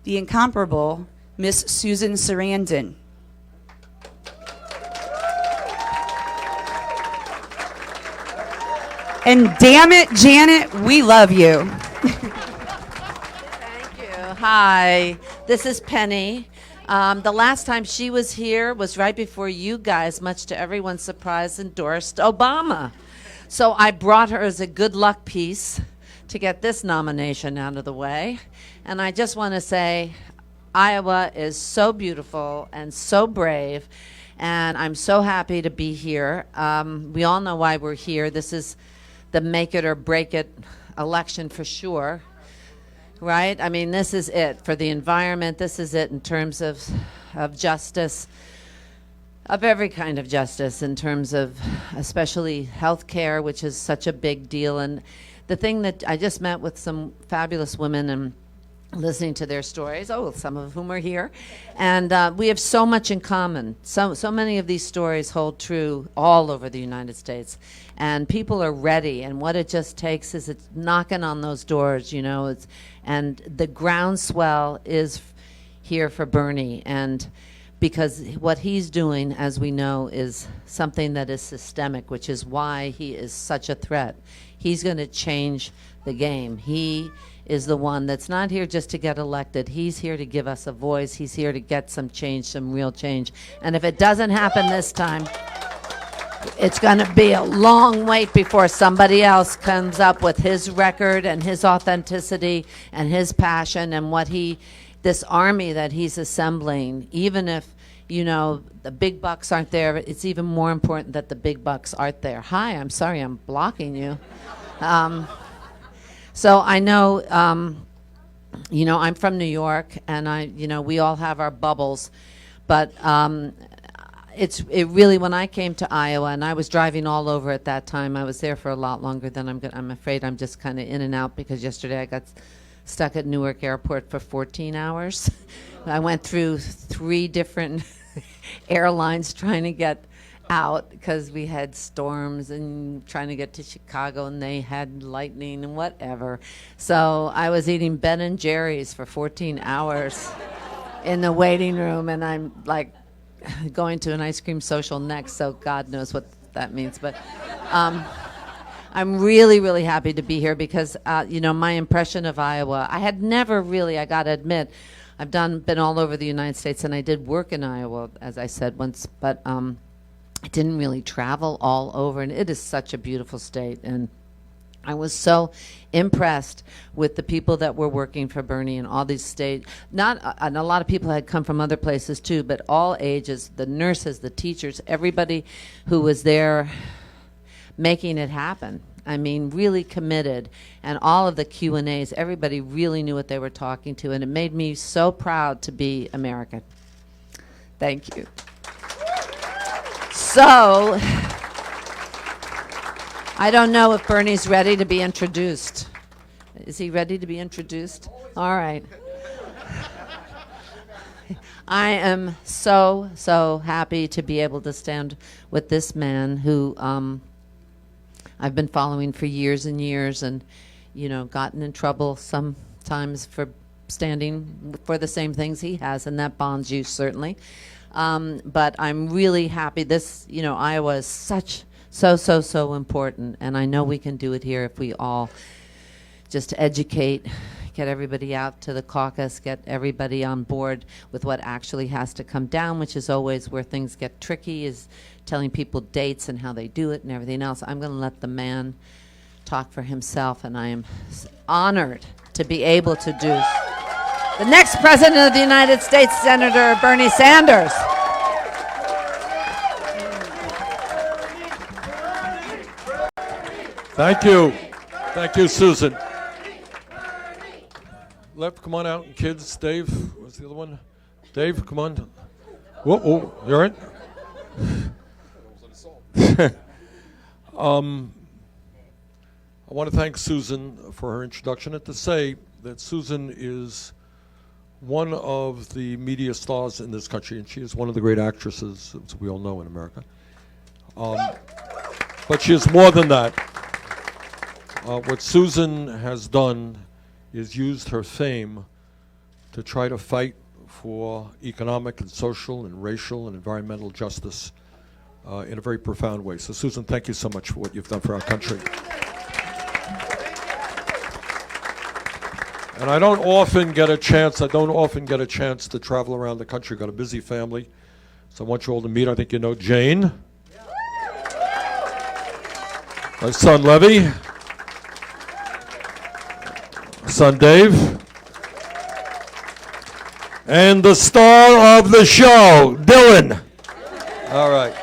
the incomparable Miss Susan Sarandon. And damn it, Janet, we love you. Thank you. Hi, this is Penny. The last time she was here was right before you guys, much to everyone's surprise, endorsed Obama. So I brought her as a good luck piece to get this nomination out of the way. And I just want to say, Iowa is so beautiful and so brave, and I'm so happy to be here. We all know why we're here. This is the make it or break it election for sure, right? I mean, this is it for the environment. This is it in terms of justice, of every kind of justice, in terms of especially health care, which is such a big deal. And the thing that I just met with some fabulous women and listening to their stories, some of whom are here, and we have so much in common. So many of these stories hold true all over the United States, and people are ready, and what it just takes is it's knocking on those doors, and the groundswell is here for Bernie, and because what he's doing, as we know, is something that is systemic, which is why he is such a threat. He's going to change the game. He is the one that's not here just to get elected. He's here to give us a voice. He's here to get some change, some real change. And if it doesn't happen this time, it's going to be a long wait before somebody else comes up with his record and his authenticity and his passion and this army that he's assembling. Even if, the big bucks aren't there, it's even more important that the big bucks aren't there. Hi, I'm sorry I'm blocking you. So I know, I'm from New York, and we all have our bubbles, but it really, when I came to Iowa, and I was driving all over at that time, I was there for a lot longer than I'm afraid I'm just kind of in and out, because yesterday I got stuck at Newark Airport for 14 hours. I went through 3 different airlines trying to get out because we had storms and trying to get to Chicago, and they had lightning and whatever. So I was eating Ben and Jerry's for 14 hours in the waiting room, and I'm like going to an ice cream social next, so God knows what that means. But I'm really, really happy to be here because, my impression of Iowa, I had never really, I got to admit, I've been all over the United States, and I did work in Iowa, as I said once, but I didn't really travel all over, and it is such a beautiful state. And I was so impressed with the people that were working for Bernie in all these states. And a lot of people had come from other places too, but all ages, the nurses, the teachers, everybody who was there making it happen. I mean, really committed. And all of the Q&As, everybody really knew what they were talking to, and it made me so proud to be American. Thank you. So, I don't know if Bernie's ready to be introduced. Is he ready to be introduced? All right. I am so, so happy to be able to stand with this man who I've been following for years and years, and, gotten in trouble sometimes for standing for the same things he has, and that bonds you certainly. But I'm really happy. Iowa is so important, and I know we can do it here if we all just educate, get everybody out to the caucus, get everybody on board with what actually has to come down, which is always where things get tricky, is telling people dates and how they do it and everything else. I'm going to let the man talk for himself, and I am honored to be able to do the next President of the United States, Senator Bernie Sanders. Thank you. Thank you, Susan. Left, come on out. Kids, Dave, what's the other one? Dave, come on. Whoa, you all right? I want to thank Susan for her introduction and to say that Susan is one of the media stars in this country, and she is one of the great actresses, as we all know, in America. But she is more than that. What Susan has done is used her fame to try to fight for economic and social and racial and environmental justice in a very profound way. So Susan, thank you so much for what you've done for our country. And I don't often get a chance to travel around the country. I've got a busy family, so I want you all to meet. I think you know Jane. My son Levy. Son Dave. And the star of the show, Dylan. All right.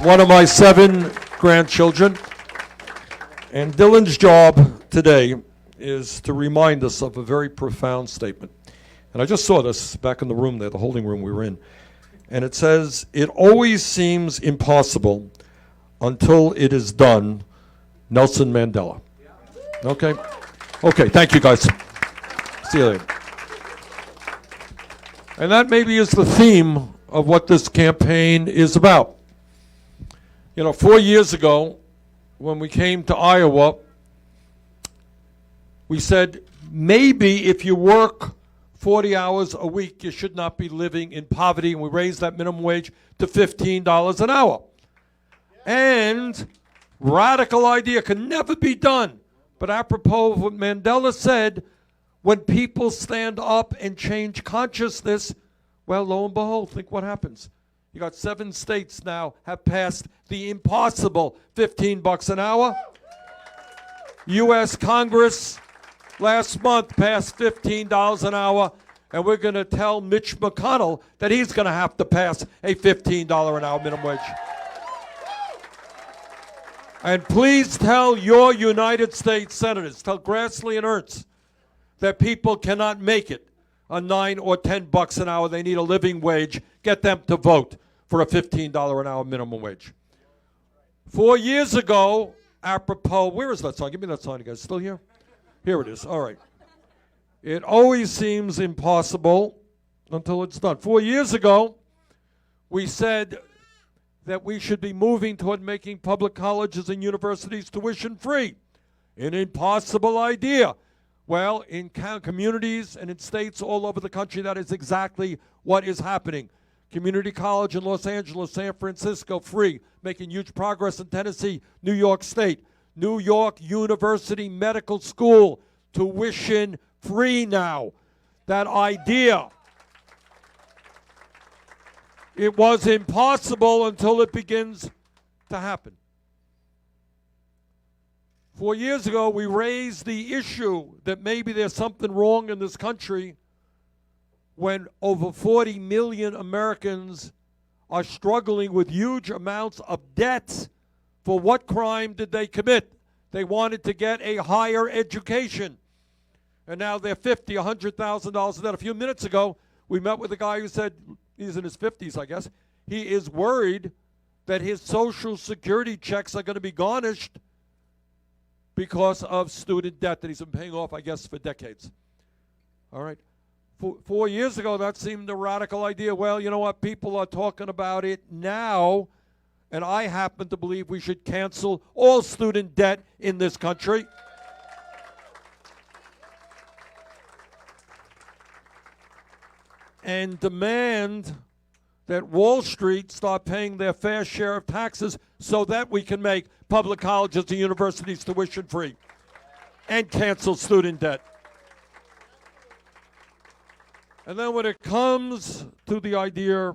One of my 7 grandchildren. And Dylan's job today is to remind us of a very profound statement. And I just saw this back in the room there, the holding room we were in. And it says, "It always seems impossible until it is done." Nelson Mandela. Okay? Okay, thank you guys. See you later. And that maybe is the theme of what this campaign is about. 4 years ago, when we came to Iowa, we said, maybe if you work 40 hours a week, you should not be living in poverty. And we raised that minimum wage to $15 an hour. And radical idea can never be done. But apropos of what Mandela said, when people stand up and change consciousness, well, lo and behold, think what happens. You got 7 states now have passed the impossible $15 an hour. U.S. Congress last month passed $15 an hour, and we're going to tell Mitch McConnell that he's going to have to pass a $15 an hour minimum wage. And please tell your United States senators, tell Grassley and Ernst, that people cannot make it on $9 or $10 an hour. They need a living wage. Get them to vote for a $15 an hour minimum wage. 4 years ago, apropos, where is that sign? Give me that sign, you guys. Still here? Here it is. All right. It always seems impossible until it's done. 4 years ago, we said that we should be moving toward making public colleges and universities tuition free. An impossible idea. Well, in communities and in states all over the country, that is exactly what is happening. Community college in Los Angeles, San Francisco, free, making huge progress in Tennessee, New York State. New York University Medical School, tuition free now. That idea, it was impossible until it begins to happen. 4 years ago, we raised the issue that maybe there's something wrong in this country when over 40 million Americans are struggling with huge amounts of debt. For what crime did they commit? They wanted to get a higher education. And now they're $50,000, $100,000 in debt. A few minutes ago, we met with a guy who said, he's in his 50s, I guess, he is worried that his Social Security checks are going to be garnished because of student debt that he's been paying off, I guess, for decades. All right. 4 years ago, that seemed a radical idea. Well, you know what? People are talking about it now, and I happen to believe we should cancel all student debt in this country. And demand that Wall Street start paying their fair share of taxes so that we can make public colleges and universities tuition free and cancel student debt. And then when it comes to the idea,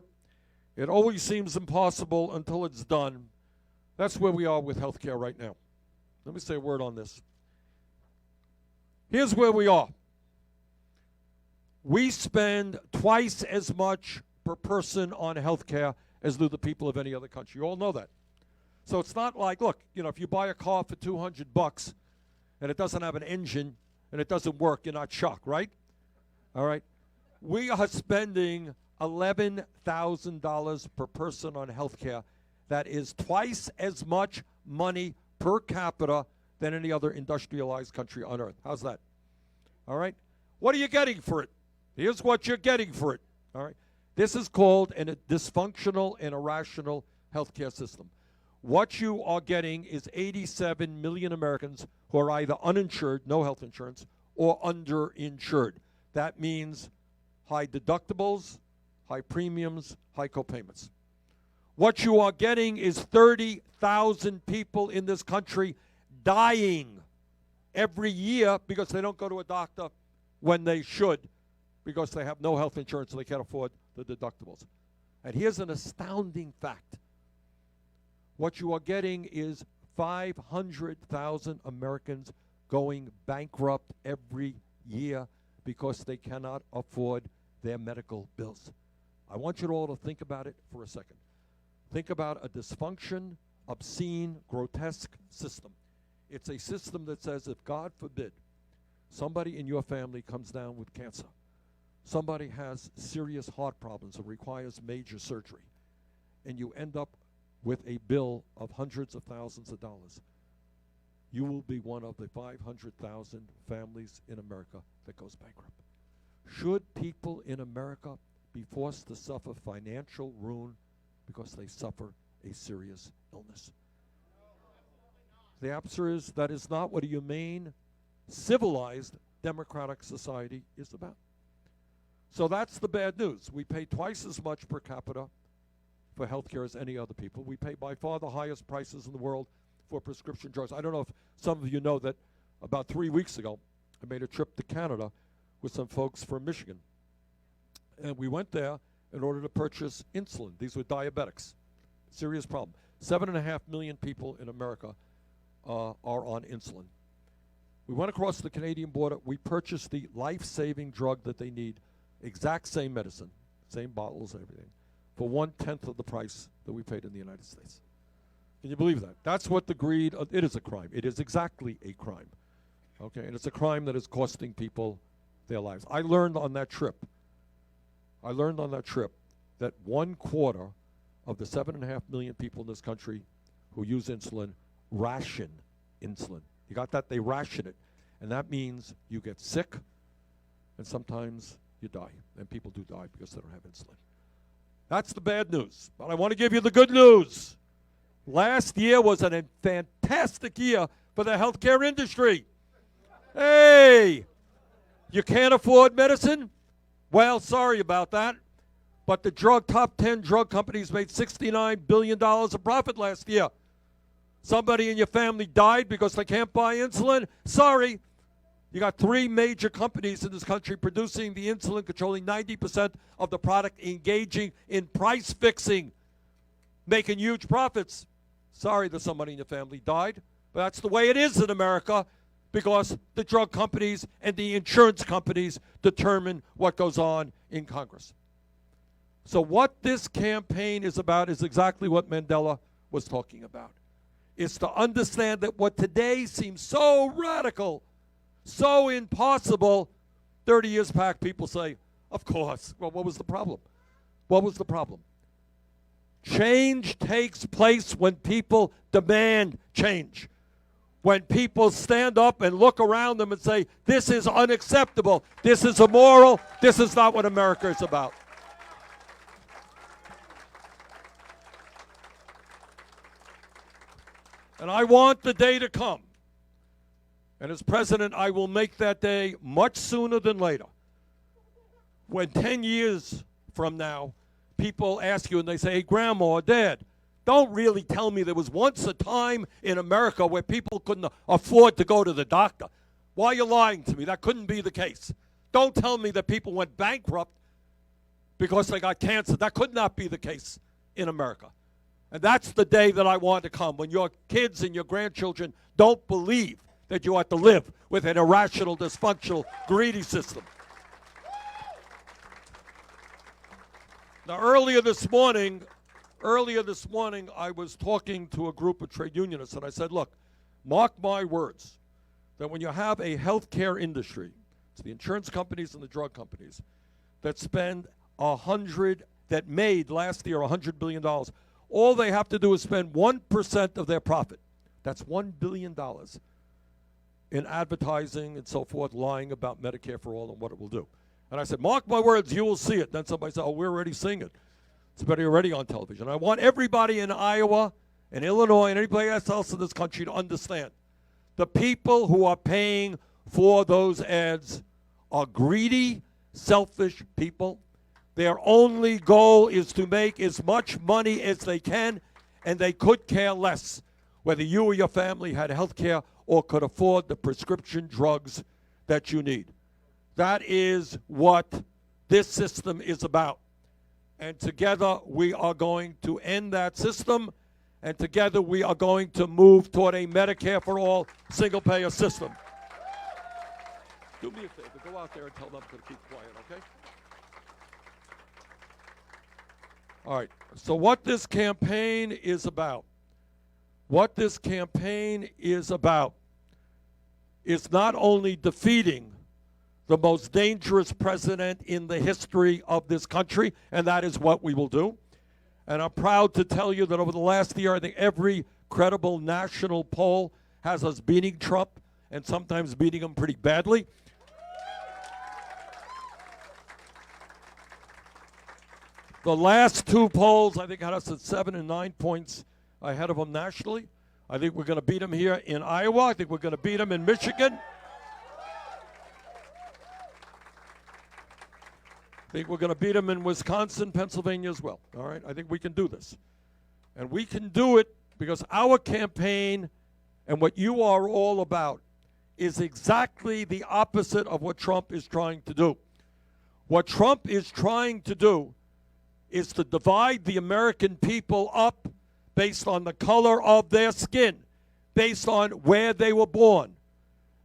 it always seems impossible until it's done. That's where we are with healthcare right now. Let me say a word on this. Here's where we are. We spend twice as much per person on healthcare as do the people of any other country. You all know that. So it's not like, look, if you buy a car for $200 and it doesn't have an engine and it doesn't work, you're not shocked, right? All right. We are spending $11,000 per person on healthcare. That is twice as much money per capita than any other industrialized country on earth. How's that? All right. What are you getting for it? Here's what you're getting for it. All right. This is called a dysfunctional and irrational healthcare system. What you are getting is 87 million Americans who are either uninsured, no health insurance, or underinsured. That means high deductibles, high premiums, high copayments. What you are getting is 30,000 people in this country dying every year because they don't go to a doctor when they should, because they have no health insurance and they can't afford the deductibles. And here's an astounding fact. What you are getting is 500,000 Americans going bankrupt every year because they cannot afford their medical bills. I want you all to think about it for a second. Think about a dysfunction, obscene, grotesque system. It's a system that says if, God forbid, somebody in your family comes down with cancer, somebody has serious heart problems and requires major surgery, and you end up with a bill of hundreds of thousands of dollars, you will be one of the 500,000 families in America that goes bankrupt. Should people in America be forced to suffer financial ruin because they suffer a serious illness? The answer is that is not what a humane, civilized, democratic society is about. So that's the bad news. We pay twice as much per capita for health care as any other people. We pay by far the highest prices in the world for prescription drugs. I don't know if some of you know that about 3 weeks ago, I made a trip to Canada with some folks from Michigan. And we went there in order to purchase insulin. These were diabetics. Serious problem. 7.5 million people in America are on insulin. We went across the Canadian border. We purchased the life-saving drug that they need, exact same medicine, same bottles, everything, for 1/10 of the price that we paid in the United States. Can you believe that? That's what the greed, it is a crime. It is exactly a crime. Okay, and it's a crime that is costing people their lives. I learned on that trip that 1/4 of the 7.5 million people in this country who use insulin ration insulin. You got that? They ration it. And that means you get sick, and sometimes you die. And people do die because they don't have insulin. That's the bad news. But I want to give you the good news. Last year was a fantastic year for the healthcare industry. Hey, you can't afford medicine? Well, sorry about that. But the top 10 drug companies made $69 billion of profit last year. Somebody in your family died because they can't buy insulin? Sorry. You got 3 major companies in this country producing the insulin, controlling 90% of the product, engaging in price fixing, making huge profits. Sorry that somebody in your family died, but that's the way it is in America because the drug companies and the insurance companies determine what goes on in Congress. So what this campaign is about is exactly what Mandela was talking about. It's to understand that what today seems so radical, so impossible, 30 years back people say, of course. Well, what was the problem? What was the problem? Change takes place when people demand change. When people stand up and look around them and say, this is unacceptable, this is immoral, this is not what America is about. And I want the day to come. And as president, I will make that day much sooner than later. When 10 years from now, people ask you and they say, hey, Grandma or Dad, don't really tell me there was once a time in America where people couldn't afford to go to the doctor. Why are you lying to me? That couldn't be the case. Don't tell me that people went bankrupt because they got cancer. That could not be the case in America. And that's the day that I want to come, when your kids and your grandchildren don't believe that you have to live with an irrational, dysfunctional, greedy system. Now, earlier this morning, I was talking to a group of trade unionists, and I said, look, mark my words, that when you have a healthcare industry, it's the insurance companies and the drug companies, that made last year $100 billion, all they have to do is spend 1% of their profit. That's $1 billion in advertising and so forth, lying about Medicare for All and what it will do. And I said, mark my words, you will see it. Then somebody said, oh, we're already seeing it. It's already on television. I want everybody in Iowa and Illinois and anybody else in this country to understand the people who are paying for those ads are greedy, selfish people. Their only goal is to make as much money as they can, and they could care less whether you or your family had health care or could afford the prescription drugs that you need. That is what this system is about. And together we are going to end that system, and together we are going to move toward a Medicare for All single-payer system. Do me a favor, go out there and tell them to keep quiet, okay? All right, so what this campaign is about, is not only defeating the most dangerous president in the history of this country, and that is what we will do. And I'm proud to tell you that over the last year, I think every credible national poll has us beating Trump, and sometimes beating him pretty badly. The last two polls, I think, had us at 7 and 9 points ahead of him nationally. I think we're going to beat him here in Iowa. I think we're going to beat him in Michigan. I think we're going to beat him in Wisconsin, Pennsylvania as well. All right? I think we can do this. And we can do it because our campaign and what you are all about is exactly the opposite of what Trump is trying to do. What Trump is trying to do is to divide the American people up based on the color of their skin, based on where they were born,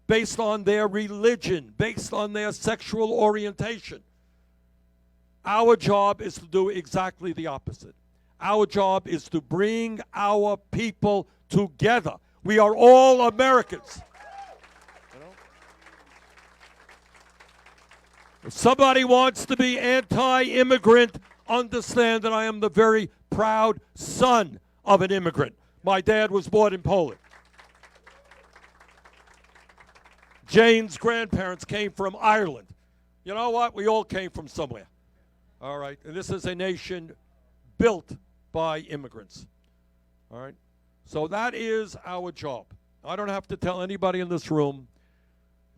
based on their religion, based on their sexual orientation. Our job is to do exactly the opposite. Our job is to bring our people together. We are all Americans. You know? If somebody wants to be anti-immigrant, understand that I am the very proud son of an immigrant. My dad was born in Poland. Jane's grandparents came from Ireland. You know what? We all came from somewhere. All right? And this is a nation built by immigrants. All right? So that is our job. I don't have to tell anybody in this room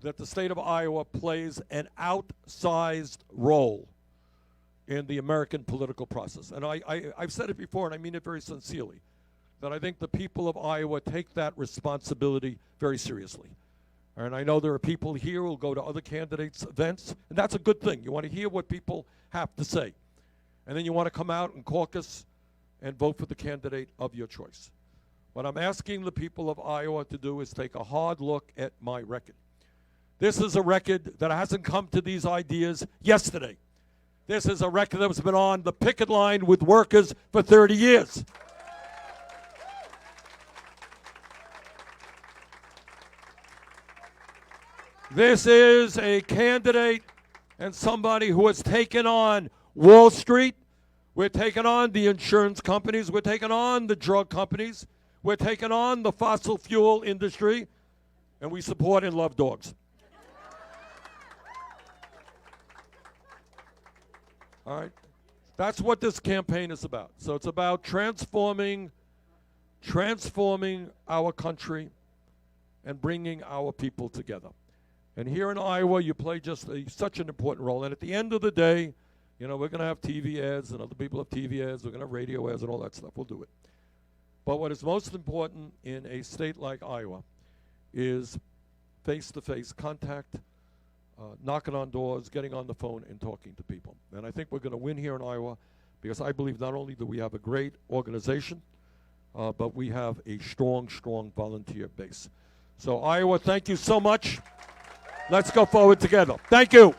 that the state of Iowa plays an outsized role in the American political process. And I've said it before, and I mean it very sincerely, that I think the people of Iowa take that responsibility very seriously. And I know there are people here who will go to other candidates' events, and that's a good thing. You want to hear what people have to say. And then you want to come out and caucus and vote for the candidate of your choice. What I'm asking the people of Iowa to do is take a hard look at my record. This is a record that hasn't come to these ideas yesterday. This is a record that has been on the picket line with workers for 30 years. This is a candidate and somebody who has taken on Wall Street. We're taking on the insurance companies. We're taking on the drug companies. We're taking on the fossil fuel industry. And we support and love dogs. All right? That's what this campaign is about. So it's about transforming our country and bringing our people together. And here in Iowa, you play just such an important role. And at the end of the day, you know, we're going to have TV ads, and other people have TV ads. We're going to have radio ads and all that stuff. We'll do it. But what is most important in a state like Iowa is face-to-face contact, knocking on doors, getting on the phone, and talking to people. And I think we're going to win here in Iowa because I believe not only do we have a great organization, but we have a strong, strong volunteer base. So, Iowa, thank you so much. Let's go forward together. Thank you.